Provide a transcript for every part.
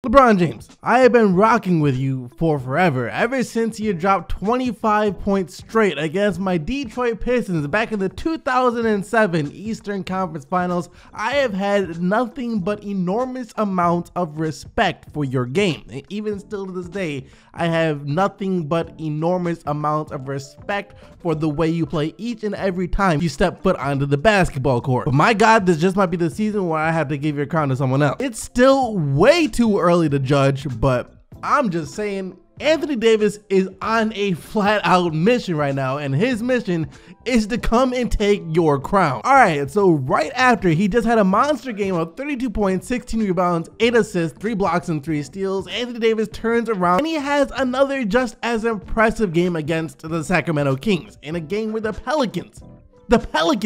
LeBron James, I have been rocking with you for forever, ever since you dropped 25 points straight against my Detroit Pistons back in the 2007 Eastern Conference Finals. I have had nothing but enormous amounts of respect for your game. And even still to this day, I have nothing but enormous amounts of respect for the way you play each and every time you step foot onto the basketball court. But my God, this just might be the season where I have to give your crown to someone else. It's still way too early to judge, but I'm just saying Anthony Davis is on a flat out mission right now, and his mission is to come and take your crown. All right, so right after he just had a monster game of 32 points, 16 rebounds, 8 assists, 3 blocks, and 3 steals, Anthony Davis turns around and he has another just as impressive game against the Sacramento Kings in a game where the Pelicans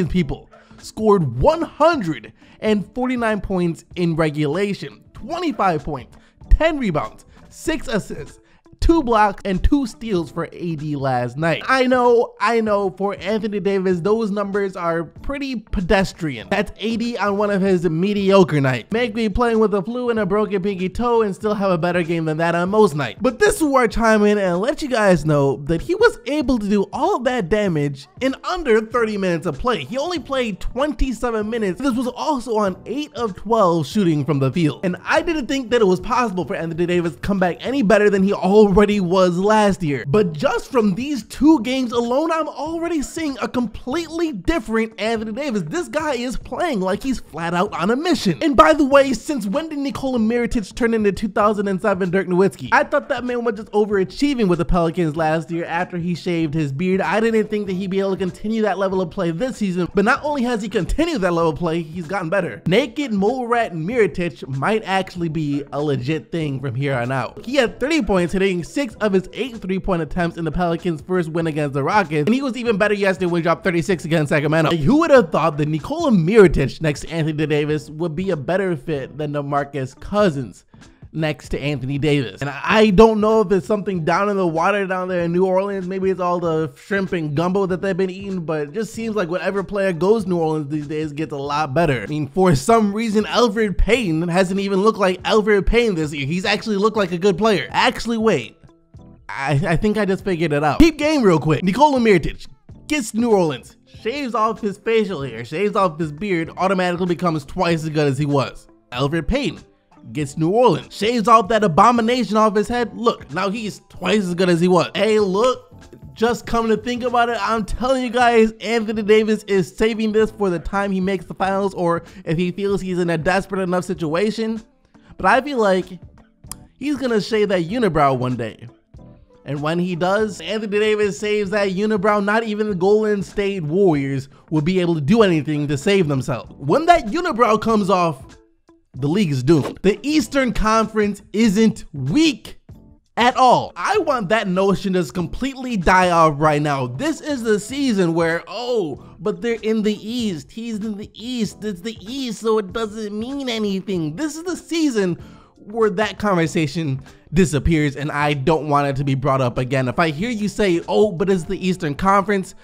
people scored 149 points in regulation, 25 points, 10 rebounds, 6 assists, 2 blocks, and 2 steals for AD last night. I know, for Anthony Davis, those numbers are pretty pedestrian. That's AD on one of his mediocre nights. Make me playing with a flu and a broken pinky toe and still have a better game than that on most nights. But this is where I chime in and let you guys know that he was able to do all of that damage in under 30 minutes of play. He only played 27 minutes. This was also on 8 of 12 shooting from the field. And I didn't think that it was possible for Anthony Davis to come back any better than he already was last year. But just from these 2 games alone, I'm already seeing a completely different Anthony Davis. This guy is playing like he's flat out on a mission. And by the way, since when did Nikola Mirotic turn into 2007 Dirk Nowitzki? I thought that man was just overachieving with the Pelicans last year after he shaved his beard. I didn't think that he'd be able to continue that level of play this season, but not only has he continued that level of play, he's gotten better. Naked Mole Rat Mirotic might actually be a legit thing from here on out. He had 30 points, hitting 6 of his 8 3-point attempts in the Pelicans' first win against the Rockets, and he was even better yesterday when he dropped 36 against Sacramento. Like, who would have thought that Nikola Mirotic next to Anthony Davis would be a better fit than DeMarcus Cousins next to Anthony Davis? And I don't know if it's something down in the water down there in New Orleans. Maybe it's all the shrimp and gumbo that they've been eating, but it just seems like whatever player goes to New Orleans these days gets a lot better. I mean, for some reason, Elfrid Payton hasn't even looked like Elfrid Payton this year. He's actually looked like a good player. Actually, wait. I think I just figured it out. Keep game real quick. Nikola Mirotic gets to New Orleans, shaves off his facial hair, shaves off his beard, automatically becomes twice as good as he was. Elfrid Payton gets New Orleans, shaves off that abomination off his head. Look, now he's twice as good as he was. Hey, look, just coming to think about it, I'm telling you guys, Anthony Davis is saving this for the time he makes the finals, or if he feels he's in a desperate enough situation. But I feel like he's gonna shave that unibrow one day. And when he does, Anthony Davis saves that unibrow. Not even the Golden State Warriors will be able to do anything to save themselves. When that unibrow comes off, the league is doomed. The Eastern Conference isn't weak at all. I want that notion to just completely die off right now. This is the season where, oh, but they're in the East. He's in the East. It's the East, so it doesn't mean anything. This is the season where that conversation disappears, and I don't want it to be brought up again. If I hear you say, oh, but it's the Eastern Conference,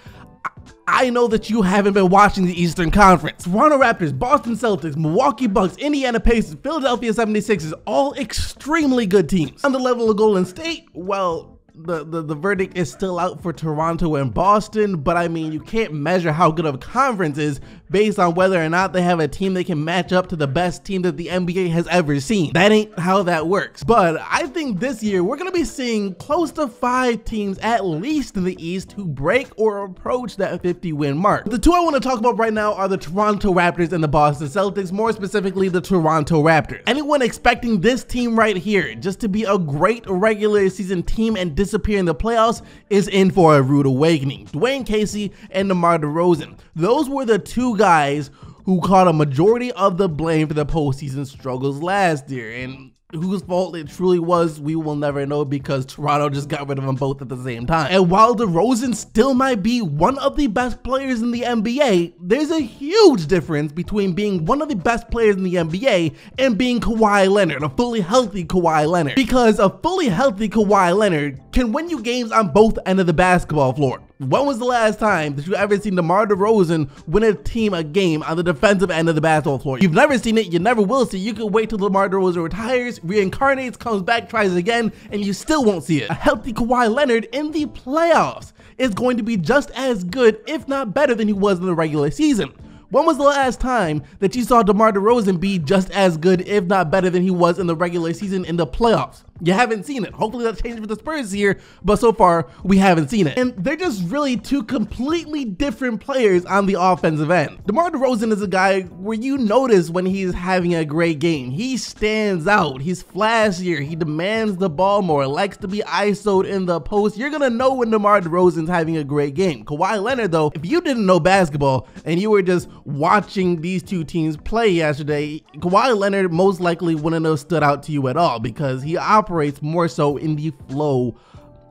I know that you haven't been watching the Eastern Conference. Toronto Raptors, Boston Celtics, Milwaukee Bucks, Indiana Pacers, Philadelphia 76ers, all extremely good teams. On the level of Golden State, well, the verdict is still out for Toronto and Boston, but I mean, you can't measure how good of a conference is based on whether or not they have a team that can match up to the best team that the NBA has ever seen. That ain't how that works. But I think this year we're gonna be seeing close to 5 teams at least in the East who break or approach that 50-win mark. The 2 I want to talk about right now are the Toronto Raptors and the Boston Celtics, more specifically the Toronto Raptors. Anyone expecting this team right here just to be a great regular season team and disappear in the playoffs is in for a rude awakening. Dwayne Casey and DeMar DeRozan. Those were the 2 guys who caught a majority of the blame for the postseason struggles last year, and whose fault it truly was, we will never know because Toronto just got rid of them both at the same time. And while DeRozan still might be one of the best players in the NBA, there's a huge difference between being one of the best players in the NBA and being Kawhi Leonard, a fully healthy Kawhi Leonard. Because a fully healthy Kawhi Leonard can win you games on both ends of the basketball floor. When was the last time that you ever seen DeMar DeRozan win a team a game on the defensive end of the basketball floor? You've never seen it, you never will see it. You can wait till DeMar DeRozan retires, reincarnates, comes back, tries again, and you still won't see it. A healthy Kawhi Leonard in the playoffs is going to be just as good, if not better, than he was in the regular season. When was the last time that you saw DeMar DeRozan be just as good, if not better, than he was in the regular season in the playoffs? You haven't seen it. Hopefully that changes for the Spurs here, but so far we haven't seen it. And they're just really two completely different players on the offensive end. DeMar DeRozan is a guy where you notice when he's having a great game. He stands out. He's flashier. He demands the ball more, likes to be ISO'd in the post. You're gonna know when DeMar DeRozan's having a great game. Kawhi Leonard, though, if you didn't know basketball and you were just watching these two teams play yesterday, Kawhi Leonard most likely wouldn't have stood out to you at all because he operates more so in the flow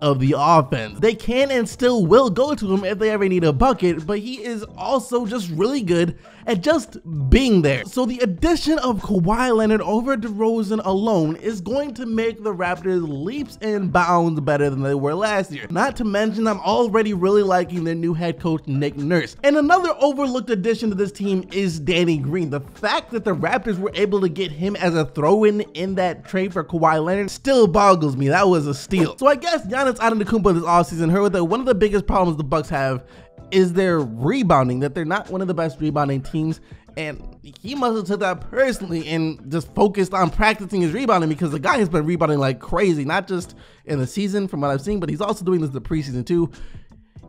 of the offense. They can and still will go to him if they ever need a bucket, but he is also just really good at just being there. So the addition of Kawhi Leonard over DeRozan alone is going to make the Raptors leaps and bounds better than they were last year. Not to mention, I'm already really liking their new head coach, Nick Nurse. And another overlooked addition to this team is Danny Green. The fact that the Raptors were able to get him as a throw-in in that trade for Kawhi Leonard still boggles me. That was a steal. So I guess Giannis Antetokounmpo this offseason heard that one of the biggest problems the Bucks have is their rebounding, that they're not one of the best rebounding teams, and he must have took that personally and just focused on practicing his rebounding, because the guy has been rebounding like crazy, not just in the season from what I've seen, but he's also doing this in the preseason too.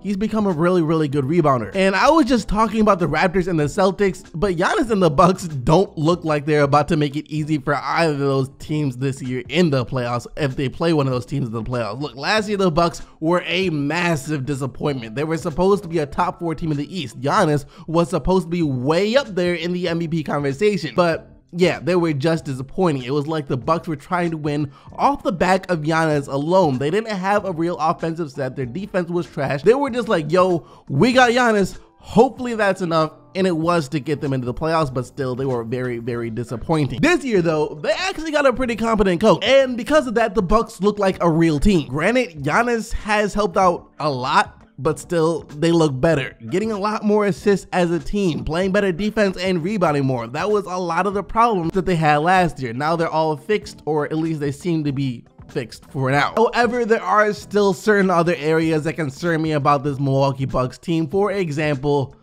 He's become a really, really good rebounder. And I was just talking about the Raptors and the Celtics, but Giannis and the Bucks don't look like they're about to make it easy for either of those teams this year in the playoffs, if they play one of those teams in the playoffs. Look, last year the Bucks were a massive disappointment. They were supposed to be a top 4 team in the East. Giannis was supposed to be way up there in the MVP conversation, but yeah, they were just disappointing. It was like the Bucks were trying to win off the back of Giannis alone. They didn't have a real offensive set. Their defense was trash. They were just like, yo, we got Giannis. Hopefully that's enough. And it was to get them into the playoffs, but still they were very, very disappointing. This year though, they actually got a pretty competent coach. And because of that, the Bucks look like a real team. Granted, Giannis has helped out a lot, but still they look better, getting a lot more assists as a team, playing better defense and rebounding more. That was a lot of the problems that they had last year. Now they're all fixed, or at least they seem to be fixed for now. However, there are still certain other areas that concern me about this Milwaukee Bucks team. For example,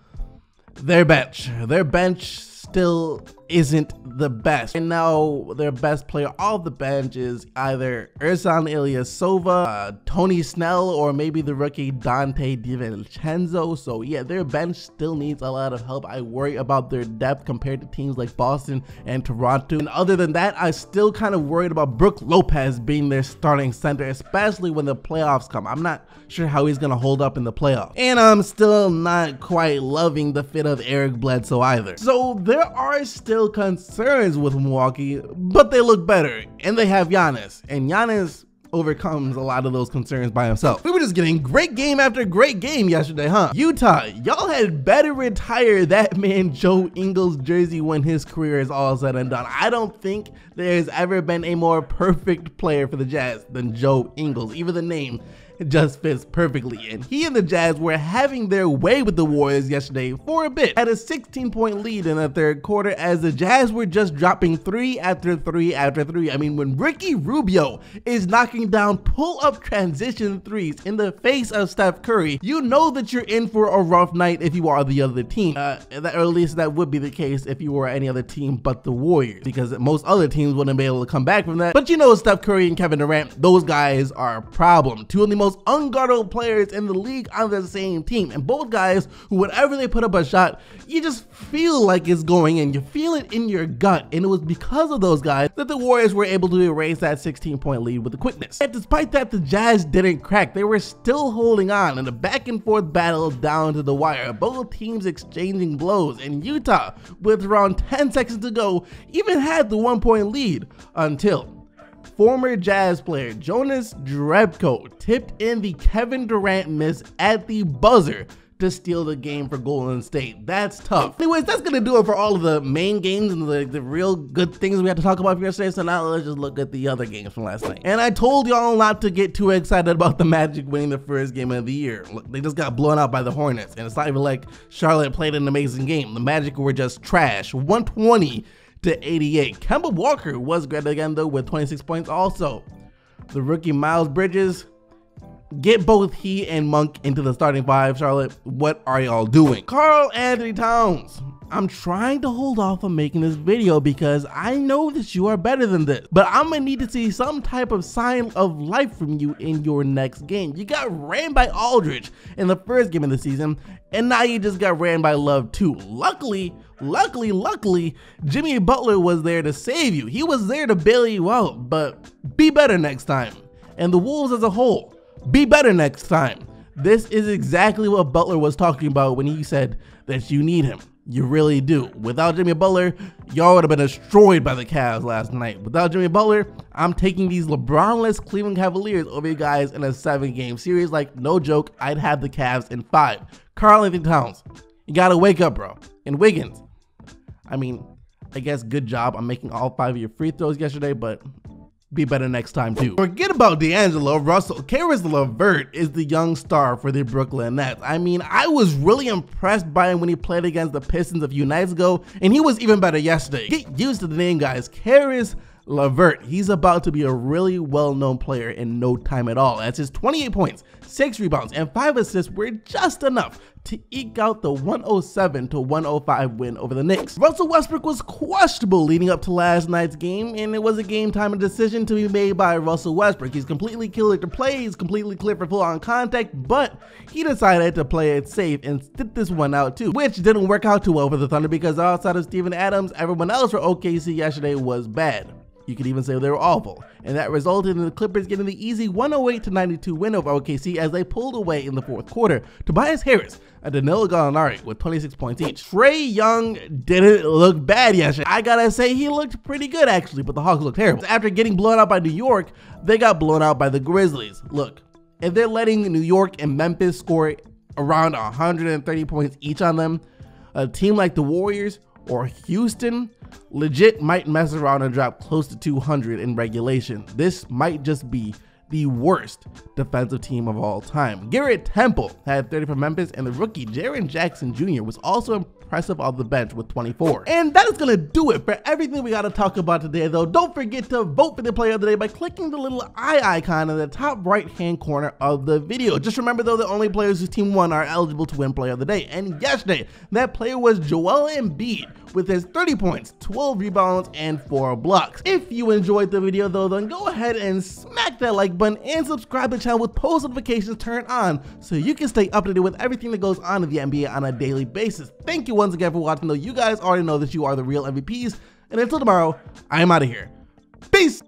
their bench. Their bench still isn't the best. And now their best player off the bench is either Ersan Ilyasova, Tony Snell, or maybe the rookie Dante DiVincenzo. So yeah, their bench still needs a lot of help. I worry about their depth compared to teams like Boston and Toronto. And other than that, I'm still kind of worried about Brook Lopez being their starting center, especially when the playoffs come. I'm not sure how he's gonna hold up in the playoffs. And I'm still not quite loving the fit of Eric Bledsoe either. So there are still concerns with Milwaukee, but they look better, and they have Giannis, and Giannis overcomes a lot of those concerns by himself. We were just getting great game after great game yesterday, huh? Utah, y'all had better retire that man Joe Ingles jersey when his career is all said and done. I don't think there's ever been a more perfect player for the Jazz than Joe Ingles. Even the name just fits perfectly, and he and the Jazz were having their way with the Warriors yesterday for a bit. Had a 16-point lead in the third quarter as the Jazz were just dropping 3 after 3 after 3. I mean, when Ricky Rubio is knocking down pull-up transition threes in the face of Steph Curry, you know that you're in for a rough night if you are the other team. Or at least that would be the case if you were any other team but the Warriors, because most other teams wouldn't be able to come back from that. But you know, Steph Curry and Kevin Durant, those guys are a problem. Two of the most unguardable players in the league on the same team, and both guys who, whenever they put up a shot, you just feel like it's going in. You feel it in your gut, and it was because of those guys that the Warriors were able to erase that 16-point lead with the quickness. And despite that, the Jazz didn't crack. They were still holding on in a back and forth battle down to the wire, both teams exchanging blows, and Utah, with around 10 seconds to go, even had the 1-point lead until former Jazz player Jonas Jerebko tipped in the Kevin Durant miss at the buzzer to steal the game for Golden State. That's tough. Anyways, that's gonna do it for all of the main games and the real good things we had to talk about yesterday. So now let's just look at the other games from last night. And I told y'all not to get too excited about the Magic winning the first game of the year. Look, they just got blown out by the Hornets, and it's not even like Charlotte played an amazing game. The Magic were just trash, 120 to 88. Kemba Walker was great again though with 26 points also. The rookie Miles Bridges, get both he and Monk into the starting five, Charlotte. What are y'all doing? Karl Anthony Towns. I'm trying to hold off on making this video because I know that you are better than this, but I'm gonna need to see some type of sign of life from you in your next game. You got ran by Aldridge in the first game of the season, and now you just got ran by Love too. Luckily, Jimmy Butler was there to save you. He was there to bail you out, but be better next time. And the Wolves as a whole, be better next time. This is exactly what Butler was talking about when he said that you need him. You really do. Without Jimmy Butler, y'all would have been destroyed by the Cavs last night. Without Jimmy Butler, I'm taking these LeBron-less Cleveland Cavaliers over you guys in a 7-game series. Like, no joke, I'd have the Cavs in 5. Karl Anthony Towns, you gotta wake up, bro. And Wiggins, I mean, I guess good job on making all 5 of your free throws yesterday, but be better next time too. Forget about D'Angelo Russell. Caris LeVert is the young star for the Brooklyn Nets. I mean, I was really impressed by him when he played against the Pistons a few nights ago, and he was even better yesterday. Get used to the name, guys. Caris LeVert. He's about to be a really well-known player in no time at all, as his 28 points, 6 rebounds, and 5 assists were just enough to eke out the 107 to 105 win over the Knicks. Russell Westbrook was questionable leading up to last night's game, and it was a game-time decision to be made by Russell Westbrook. He's completely cleared to play, he's completely cleared for full-on contact, but he decided to play it safe and sit this one out too, which didn't work out too well for the Thunder because outside of Steven Adams, everyone else for OKC yesterday was bad. You could even say they were awful, and that resulted in the Clippers getting the easy 108 to 92 win over OKC as they pulled away in the fourth quarter. Tobias Harris and Danilo Gallinari with 26 points each. Trae Young didn't look bad yesterday. I gotta say, he looked pretty good actually, but the Hawks looked terrible. After getting blown out by New York, they got blown out by the Grizzlies. Look, if they're letting New York and Memphis score around 130 points each on them, a team like the Warriors or Houston legit might mess around and drop close to 200 in regulation. This might just be the worst defensive team of all time. Garrett Temple had 30 for Memphis, and the rookie Jaren Jackson Jr. was also impressive off the bench with 24. And that is gonna do it for everything we gotta talk about today though. Don't forget to vote for the player of the day by clicking the little eye icon in the top right hand corner of the video. Just remember though, the only players whose team won are eligible to win player of the day. And yesterday, that player was Joel Embiid with his 30 points, 12 rebounds, and 4 blocks. If you enjoyed the video though, then go ahead and smack that like button and subscribe to the channel with post notifications turned on so you can stay updated with everything that goes on in the NBA on a daily basis. Thank you once again for watching though. You guys already know that you are the real MVPs, and until tomorrow, I am out of here. Peace!